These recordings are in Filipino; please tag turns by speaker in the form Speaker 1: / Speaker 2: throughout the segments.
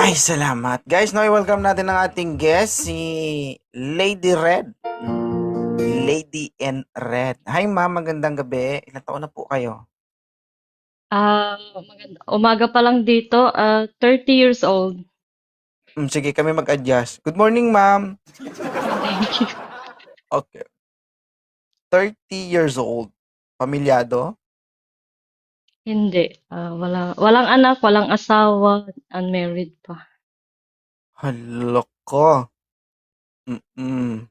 Speaker 1: Ay, salamat. Guys, now welcome natin ang ating guest, si Lady Red. Lady in Red. Hi, ma'am. Magandang gabi. Ilang taon na po kayo?
Speaker 2: Umaga pa lang dito, 30 years old.
Speaker 1: Sige, kami mag-adjust. Good morning, ma'am.
Speaker 2: Thank you.
Speaker 1: Okay. 30 years old. Pamilyado?
Speaker 2: Hindi, walang anak, walang asawa, unmarried pa.
Speaker 1: Haloko. Mm-mm.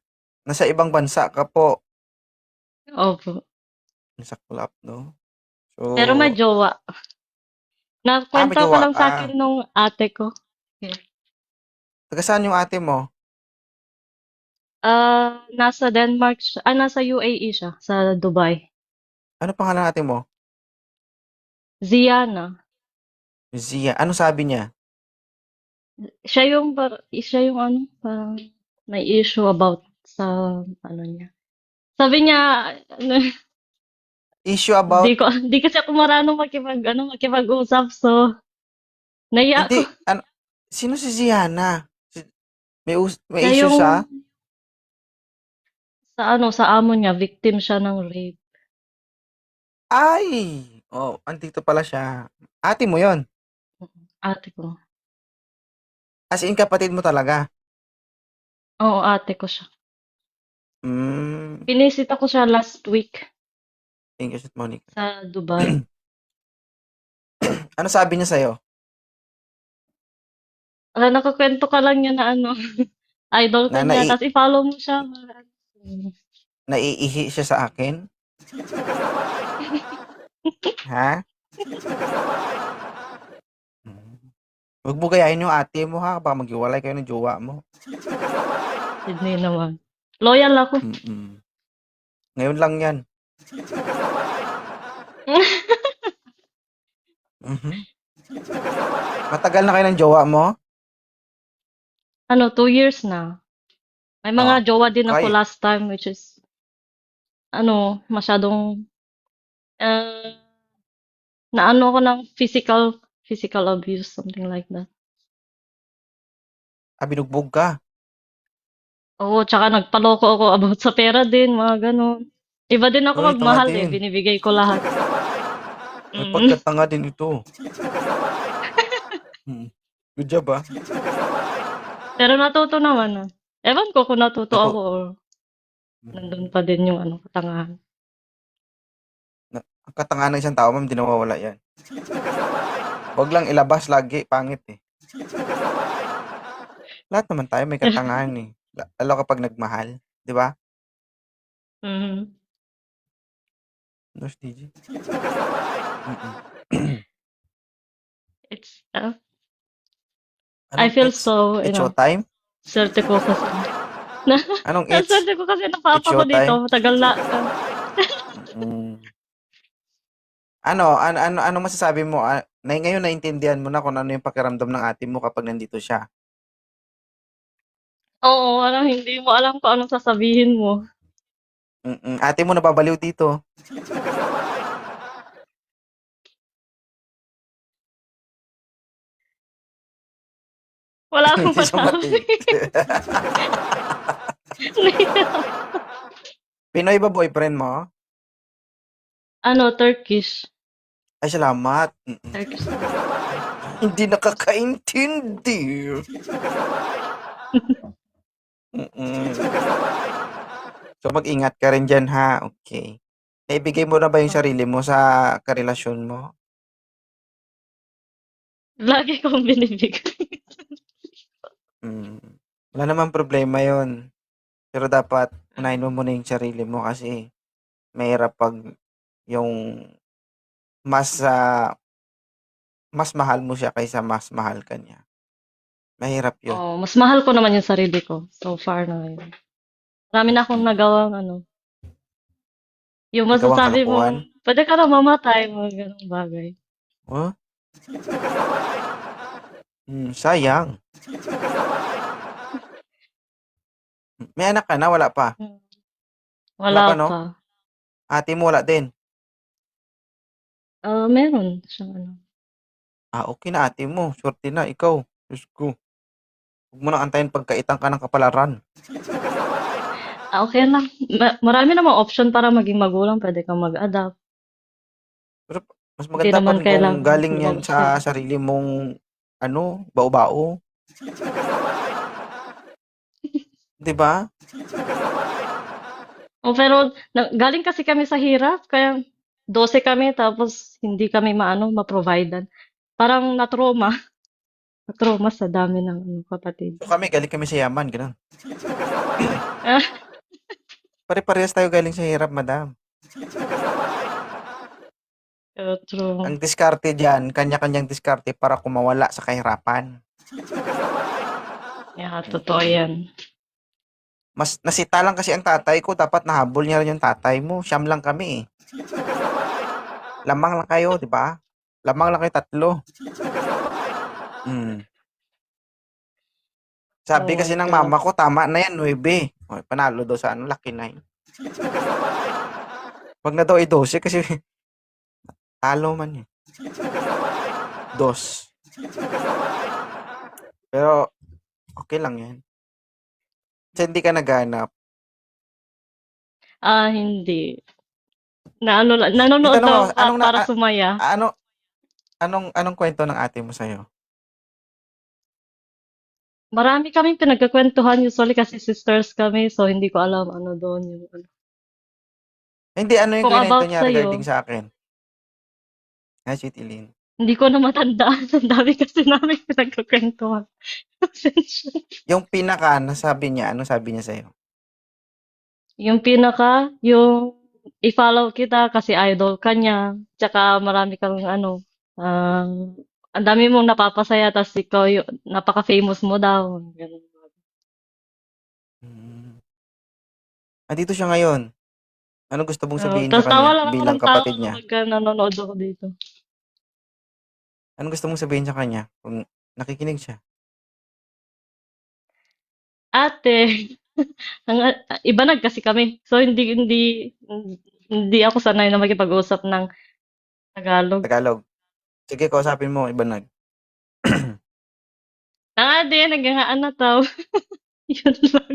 Speaker 1: Nasa ibang bansa ka po.
Speaker 2: Opo.
Speaker 1: Nasaklap, no?
Speaker 2: Pero may
Speaker 1: So,
Speaker 2: jowa.
Speaker 1: may
Speaker 2: Nakwento ko
Speaker 1: jowa
Speaker 2: lang sa
Speaker 1: ka.
Speaker 2: akin nung ate ko. Yeah.
Speaker 1: Taga saan yung ate mo?
Speaker 2: Nasa Denmark, nasa UAE siya, sa Dubai.
Speaker 1: Ano pangalan ng ate mo?
Speaker 2: Ziana.
Speaker 1: Zia. Ano sabi niya?
Speaker 2: Siya yung parang may issue about sa ano niya. Sabi niya, ano,
Speaker 1: Issue about.
Speaker 2: di kasi ako marunong makipag-usap, so naiya
Speaker 1: Hindi,
Speaker 2: ko.
Speaker 1: ano, sino si Ziana? May
Speaker 2: Siya
Speaker 1: issue
Speaker 2: yung
Speaker 1: sa?
Speaker 2: sa amo niya, victim siya ng rape.
Speaker 1: Ay! Oh, andito pala siya. Ate mo yon.
Speaker 2: Ate ko.
Speaker 1: As in, kapatid mo talaga.
Speaker 2: Oo, ate ko siya.
Speaker 1: Hmm,
Speaker 2: Pinisita ko siya last week
Speaker 1: thank you, Sis Monica.
Speaker 2: sa Dubai.
Speaker 1: Ano sabi niya sa'yo?
Speaker 2: Nakakwento ka lang niya na idol ka
Speaker 1: Na
Speaker 2: niya, tapos i-follow mo siya.
Speaker 1: naiihi siya sa akin? Ha? Hmm. Huwag mo gayahin yung ate mo ha, baka maghiwalay kayo ng jowa mo.
Speaker 2: Hindi naman. Loyal ako.
Speaker 1: Mm-mm. Ngayon lang yan. Mhm. Matagal na kayo ng jowa mo?
Speaker 2: 2 years na. May
Speaker 1: Oh,
Speaker 2: mga jowa din ako
Speaker 1: kayo.
Speaker 2: last time, which is, masyadong, uh, naano ako ng physical abuse, something like that.
Speaker 1: Binugbog ka.
Speaker 2: Oo, tsaka nagpaloko ako about sa pera din, mga gano'n. Iba din ako
Speaker 1: Uy, tanga
Speaker 2: magmahal eh,
Speaker 1: din.
Speaker 2: binibigay ko lahat.
Speaker 1: May
Speaker 2: Mm.
Speaker 1: pagkatanga din ito. Mm. Good job ah.
Speaker 2: Pero natuto naman na. Ewan ko kung natuto
Speaker 1: Nato
Speaker 2: ako or nandun
Speaker 1: mm.
Speaker 2: pa din yung katangahan.
Speaker 1: Ang katangahan ng isang tao, ma'am, di nawawala yan. Huwag lang ilabas lagi, pangit eh. Lahat naman tayo may katangahan eh. Lalo kapag nagmahal, di ba?
Speaker 2: Mhm.
Speaker 1: Nurse DJ. Mm-mm.
Speaker 2: It's, I
Speaker 1: Anong
Speaker 2: feel so,
Speaker 1: it's showtime?
Speaker 2: swerte ko kasi. Na,
Speaker 1: Anong
Speaker 2: swerte ko kasi
Speaker 1: it's
Speaker 2: napapa ko dito,
Speaker 1: showtime?
Speaker 2: matagal na.
Speaker 1: Mm. Ano masasabi mo? Ngayon naintindihan mo na kung ano yung pakiramdam ng ate mo kapag nandito siya.
Speaker 2: Oo, hindi mo alam kung anong sasabihin mo.
Speaker 1: Ate mo nababaliw dito.
Speaker 2: Wala akong
Speaker 1: Hindi siya
Speaker 2: masabi.
Speaker 1: matig. Pinoy ba boyfriend mo?
Speaker 2: Turkish.
Speaker 1: Ay, salamat.
Speaker 2: Turkish naman.
Speaker 1: Hindi nakakaintindi. Mm. So, mag-ingat ka rin dyan, ha? Okay. Naibigay mo na ba yung
Speaker 2: Oh,
Speaker 1: sarili mo sa karelasyon mo?
Speaker 2: lagi kong binibigay.
Speaker 1: Mm. Wala namang problema yon. Pero dapat unahin mo muna yung sarili mo kasi mahirap pag yung mas mas mahal mo siya kaysa mas mahal ka niya. Mahirap yun.
Speaker 2: Oh, mas mahal ko naman yung sarili ko so far na ngayon. Marami na akong
Speaker 1: Mm.
Speaker 2: nagawang yung
Speaker 1: Nagawang
Speaker 2: masasabi
Speaker 1: kalokohan.
Speaker 2: mo, pwede ka na mamatay, mga ganong bagay.
Speaker 1: Oh? Sayang. May anak ka na? Wala pa?
Speaker 2: Hmm,
Speaker 1: Wala
Speaker 2: wala
Speaker 1: pa, no?
Speaker 2: pa.
Speaker 1: Ate mo wala din.
Speaker 2: Meron siyang
Speaker 1: Okay na ate mo. Swerte na ikaw. Diyos ko. Huwag mo nang antayin pagkaitan ka ng kapalaran.
Speaker 2: Okay lang. Marami namang option para maging magulang. Pwede kang mag-adapt.
Speaker 1: Pero mas
Speaker 2: Hindi
Speaker 1: maganda pa
Speaker 2: naman
Speaker 1: rin kung
Speaker 2: kailangan
Speaker 1: galing yan
Speaker 2: lumabas
Speaker 1: sa
Speaker 2: sila.
Speaker 1: sarili mong bao-bao. 'Di ba?
Speaker 2: Pero galing kasi kami sa hirap. Kaya 12 kami tapos hindi kami ma-providean. Parang na-trauma. Na-trauma sa dami ng kapatid.
Speaker 1: So galing kami sa yaman, gano'n.
Speaker 2: Ah,
Speaker 1: Pare-parehas tayo galing sa hirap, madam.
Speaker 2: true.
Speaker 1: Ang diskarte diyan, kanya-kanyang diskarte para kumawala sa kahirapan.
Speaker 2: Yeah, totoo
Speaker 1: Mm.
Speaker 2: yan.
Speaker 1: Mas nasita lang kasi ang tatay ko, dapat nahabol niya rin yung tatay mo. Siyam lang kami eh. Lamang lang kayo, 'di ba? Lamang lang kayo 3. Mm. Sabi
Speaker 2: Oh
Speaker 1: kasi
Speaker 2: my
Speaker 1: ng
Speaker 2: God.
Speaker 1: mama ko, tama na yan, 9. O, panalo daw sa Lucky 9. Wag na daw 12 kasi talo man eh. 2. Pero okay lang yan. Kasi hindi ka naghanap.
Speaker 2: Hindi. Nanonood
Speaker 1: Itanong
Speaker 2: lang
Speaker 1: mo,
Speaker 2: ako para sumaya.
Speaker 1: ano, anong kwento ng ate mo sa'yo?
Speaker 2: Marami kaming pinagkakwentuhan usually kasi sisters kami, so hindi ko alam ano doon yung ano.
Speaker 1: Hindi, ano yung
Speaker 2: Kung
Speaker 1: kwento
Speaker 2: about
Speaker 1: niya regarding
Speaker 2: sa'yo,
Speaker 1: sa akin? Ay, Sweet Eileen.
Speaker 2: hindi ko na matandaan. Ang dami kasi namin pinagkakwentuhan. Pasensya.
Speaker 1: Yung pinaka, nasabi niya, ano sabi niya sa'yo?
Speaker 2: Yung yung i-follow kita kasi idol ka niya. Tsaka marami kang ah, ang dami mong napapasaya, tas ikaw yung napaka-famous mo daw. Ganun.
Speaker 1: Hmm. Andito siya ngayon. Ano gusto mong sabihin sa
Speaker 2: Tas tawa
Speaker 1: kanya
Speaker 2: lang ako
Speaker 1: bilang
Speaker 2: ng tawa
Speaker 1: kapatid niya?
Speaker 2: kapag nanonood ako dito.
Speaker 1: Ano gusto mong sabihin sa kanya kung nakikinig siya?
Speaker 2: Ate, ibanag kasi kami. So hindi ako sanay na makipag-usap ng Tagalog.
Speaker 1: Tagalog. Sige, kausapin mo, Ibanag.
Speaker 2: Ate, naghahaan na tao. Yun lang.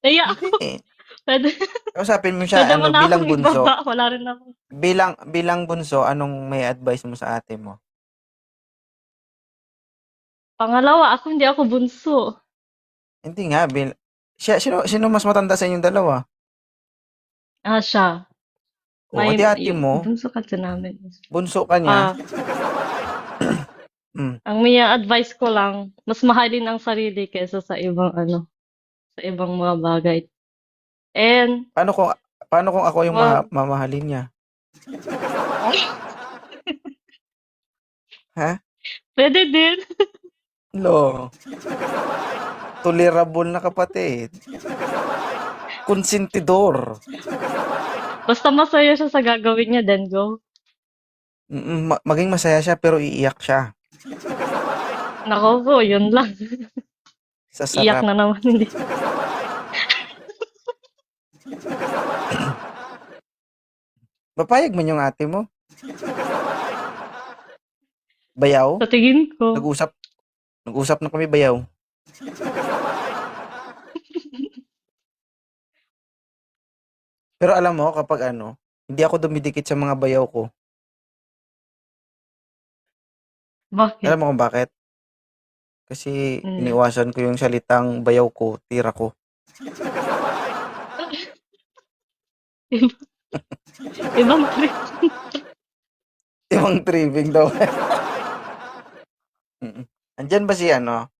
Speaker 2: Naiya ako.
Speaker 1: Hindi.
Speaker 2: Pwede,
Speaker 1: Kausapin mo
Speaker 2: pwede
Speaker 1: siya,
Speaker 2: mo na
Speaker 1: bilang
Speaker 2: akong
Speaker 1: bunso.
Speaker 2: ibaba. Wala rin ako.
Speaker 1: Bilang bunso, anong may advice mo sa ate mo?
Speaker 2: Pangalawa, hindi ako bunso.
Speaker 1: Hindi nga, sino mas matanda sa inyong dalawa?
Speaker 2: Siya.
Speaker 1: O, adi ate
Speaker 2: Yung
Speaker 1: mo,
Speaker 2: bunso kasi namin.
Speaker 1: bunso ka niya.
Speaker 2: Ah,
Speaker 1: Mm.
Speaker 2: ang may advice ko lang, mas mahalin ang sarili kaysa sa ibang sa ibang mga bagay. And,
Speaker 1: Paano kung, paano kung ako yung
Speaker 2: wag,
Speaker 1: mamahalin niya? Ha?
Speaker 2: pwede din.
Speaker 1: Lo, tolerable na kapatid. Konsentidor.
Speaker 2: Basta masaya siya sa gagawin niya, then go.
Speaker 1: Maging masaya siya pero iiyak siya.
Speaker 2: Nako po, yun lang.
Speaker 1: Sa
Speaker 2: Iyak
Speaker 1: sarap.
Speaker 2: na naman, hindi.
Speaker 1: Papayag man yung ate mo. Bayaw?
Speaker 2: Sa tingin ko,
Speaker 1: Nag-usap, nag-usap na kami bayaw. Pero alam mo, kapag hindi ako dumidikit sa mga bayaw ko.
Speaker 2: bakit?
Speaker 1: Alam mo kung bakit? Kasi
Speaker 2: Hindi.
Speaker 1: iniwasan ko yung salitang bayaw ko, tira ko.
Speaker 2: Iba- Ibang trip.
Speaker 1: Ibang tripping daw. Mm. Andyan ba si ano?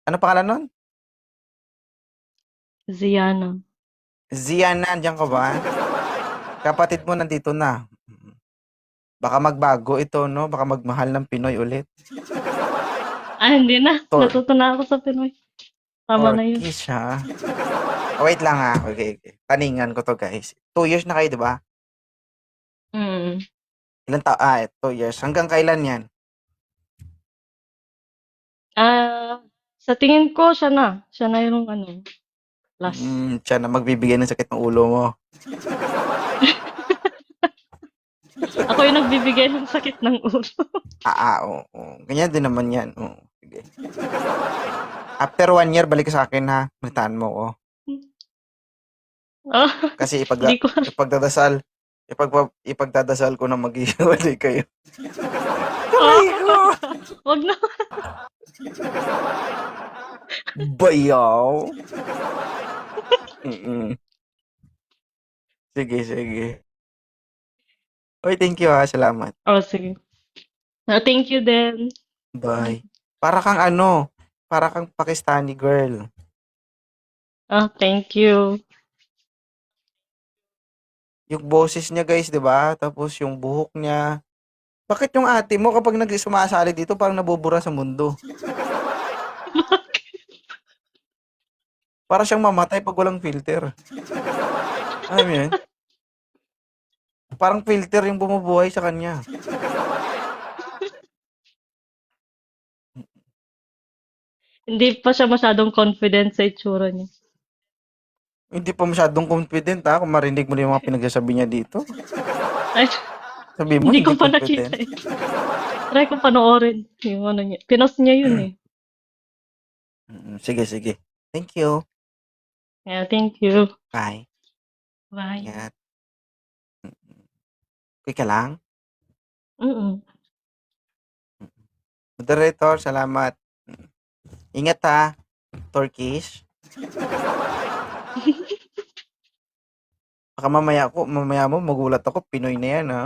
Speaker 1: Ano pangalan nun?
Speaker 2: Ziana.
Speaker 1: Ziana, andyan ka ba? Kapatid mo nandito na. Baka magbago ito, no? Baka magmahal ng Pinoy ulit.
Speaker 2: Hindi na.
Speaker 1: Tor
Speaker 2: Natuto na ako sa Pinoy. Tama na yun.
Speaker 1: Turkish, ha? Oh, wait lang, ha? Okay. Taningan ko to, guys. 2 years na kayo, di ba?
Speaker 2: Mm.
Speaker 1: Ilan 2 years. Hanggang kailan yan?
Speaker 2: Sa tingin ko, siya na. Siya na yung last.
Speaker 1: Siya na magbibigay ng sakit ng ulo mo.
Speaker 2: Ako yung nagbibigay ng sakit ng ulo.
Speaker 1: Oo. Ganyan din naman yan. Oo, sige. After 1 year, balik ka sa akin ha. Balitaan mo ko.
Speaker 2: Ah,
Speaker 1: Kasi
Speaker 2: hindi ko.
Speaker 1: ipagdadasal ko na maghihiwalay kayo.
Speaker 2: Ah,
Speaker 1: Aray ko!
Speaker 2: wag na.
Speaker 1: Bayaw! Mm. Sige. Uy, thank you ha. Salamat.
Speaker 2: Oh, sige. Thank you din.
Speaker 1: Bye. Para kang Pakistani girl.
Speaker 2: Thank you.
Speaker 1: Yung boses niya guys, 'di ba? Tapos yung buhok niya. Bakit yung ate mo kapag sumasali dito parang nabubura sa mundo? Para siyang mamatay pag walang filter. Alam mo yun? Parang filter yung bumubuhay sa kanya.
Speaker 2: Hindi pa siya masyadong confident sa itsura niya.
Speaker 1: Hindi pa masyadong confident ha kung marinig mo na yung mga pinagsasabi niya dito.
Speaker 2: Ay,
Speaker 1: Sabi mo
Speaker 2: hindi
Speaker 1: hindi
Speaker 2: ko pa nakita
Speaker 1: confident.
Speaker 2: eh. Try ko panoorin yung ano niya. Pinost niya yun eh.
Speaker 1: Sige. Thank you.
Speaker 2: Yeah, thank you.
Speaker 1: Bye.
Speaker 2: Bye.
Speaker 1: Ingat. Okay ka lang?
Speaker 2: Mm.
Speaker 1: Moderator, salamat. Ingat ha. Turkish. Baka mamaya mo magulat ako, Pinoy na yan ha.